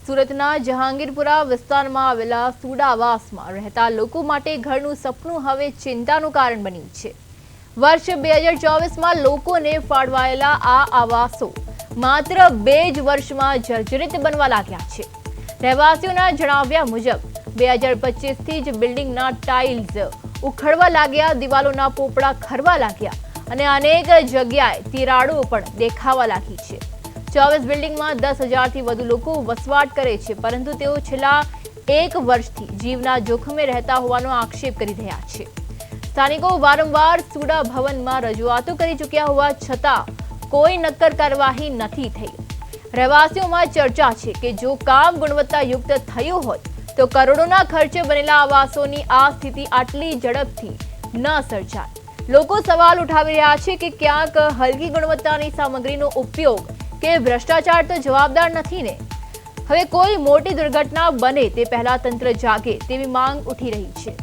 સુરતના જહાંગીરપુરા વિસ્તારમાં આવેલા સુડાવાસમાં રહેતા લોકો માટે ઘરનું સપનું હવે ચિંતાનું કારણ બન્યું છે। વર્ષ 2024માં લોકોને ફાળવાયેલા આ આવાસો માત્ર 2 જ વર્ષમાં જર્જરિત બનવા લાગ્યા છે। રહેવાસીઓના જણાવ્યા મુજબ 2025થી જ બિલ્ડિંગના ટાઇલ્સ ઉખડવા લાગ્યા, દિવાલોના પોપડા ખરવા લાગ્યા અને અનેક જગ્યાએ તિરાડો પણ દેખાવા લાગી છે। 24 બિલ્ડિંગમાં 10,000થી વધુ લોકો વસવાટ કરે છે, પરંતુ તેઓ છેલ્લા 1 વર્ષથી જીવના જોખમે રહેતા હોવાનો આક્ષેપ કરી રહ્યા છે। સ્થાનિકો વારંવાર સુડા ભવનમાં રજૂઆતો કરી ચૂક્યા હોવા છતાં કોઈ નક્કર કાર્યવાહી નથી થઈ। રહેવાસીઓમાં ચર્ચા છે કે જો કામ ગુણવત્તાયુક્ત થયું હોય તો કરોડોના ખર્ચે બનેલા આવાસોની આ સ્થિતિ આટલી ઝડપથી ન સર્જાય। લોકો સવાલ ઉઠાવી રહ્યા છે કે ક્યાંક હલકી ગુણવત્તાની સામગ્રીનો ઉપયોગ કે ભ્રષ્ટાચાર તો જવાબદાર નથી ને। હવે કોઈ મોટી દુર્ઘટના બને તે પહેલા તંત્ર જાગે તેવી માંગ ઉઠી રહી છે।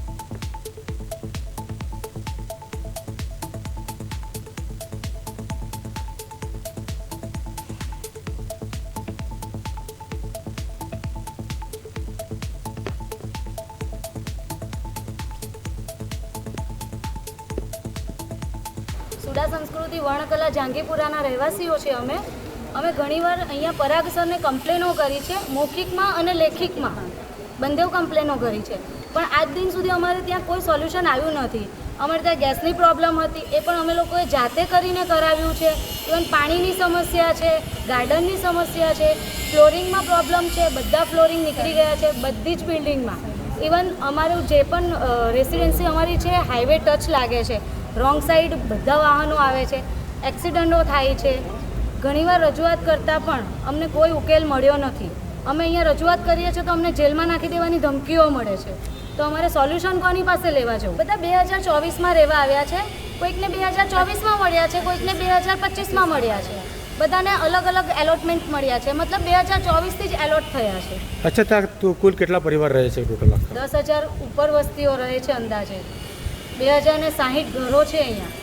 સુડા સંસ્કૃતિ વર્ણકલા જહાંગીરપુરાના રહેવાસીઓ છે। અમે ઘણીવાર અહીંયા પરાગ સરને કમ્પ્લેનો કરી છે, મૌખિકમાં અને લેખિતમાં બંને કમ્પ્લેનો કરી છે, પણ આજ દિન સુધી અમારે ત્યાં કોઈ સોલ્યુશન આવ્યું નથી। અમારે ત્યાં ગેસની પ્રોબ્લેમ હતી, એ પણ અમે લોકોએ જાતે કરીને કરાવ્યું છે। ઇવન પાણીની સમસ્યા છે, ગાર્ડનની સમસ્યા છે, ફ્લોરિંગમાં પ્રોબ્લેમ છે, બધા ફ્લોરિંગ નીકળી ગયા છે બધી જ બિલ્ડિંગમાં। ઇવન અમારું જે પણ રેસિડેન્સી અમારી છે હાઈવે ટચ લાગે છે, રોંગ સાઈડ બધા વાહનો આવે છે, એક્સિડન્ટો થાય છે। ઘણીવાર રજૂઆત કરતાં પણ અમને કોઈ ઉકેલ મળ્યો નથી। અમે અહીંયા રજૂઆત કરીએ છીએ તો અમને જેલમાં નાખી દેવાની ધમકીઓ મળે છે, તો અમારે સોલ્યુશન કોની પાસે લેવા જવું? બધા 2024માં રહેવા આવ્યા છે, કોઈકને 2024માં મળ્યા છે, કોઈકને 2025માં મળ્યા છે, બધાને અલગ અલગ એલોટમેન્ટ મળ્યા છે, મતલબ 2024થી જ એલોટ થયા છે। અચ્છા, ત્યાં કુલ કેટલા પરિવાર રહે છે ટોટલ? 10,000 ઉપર વસ્તીઓ રહે છે અંદાજે, 2060 ઘરો છે અહીંયા।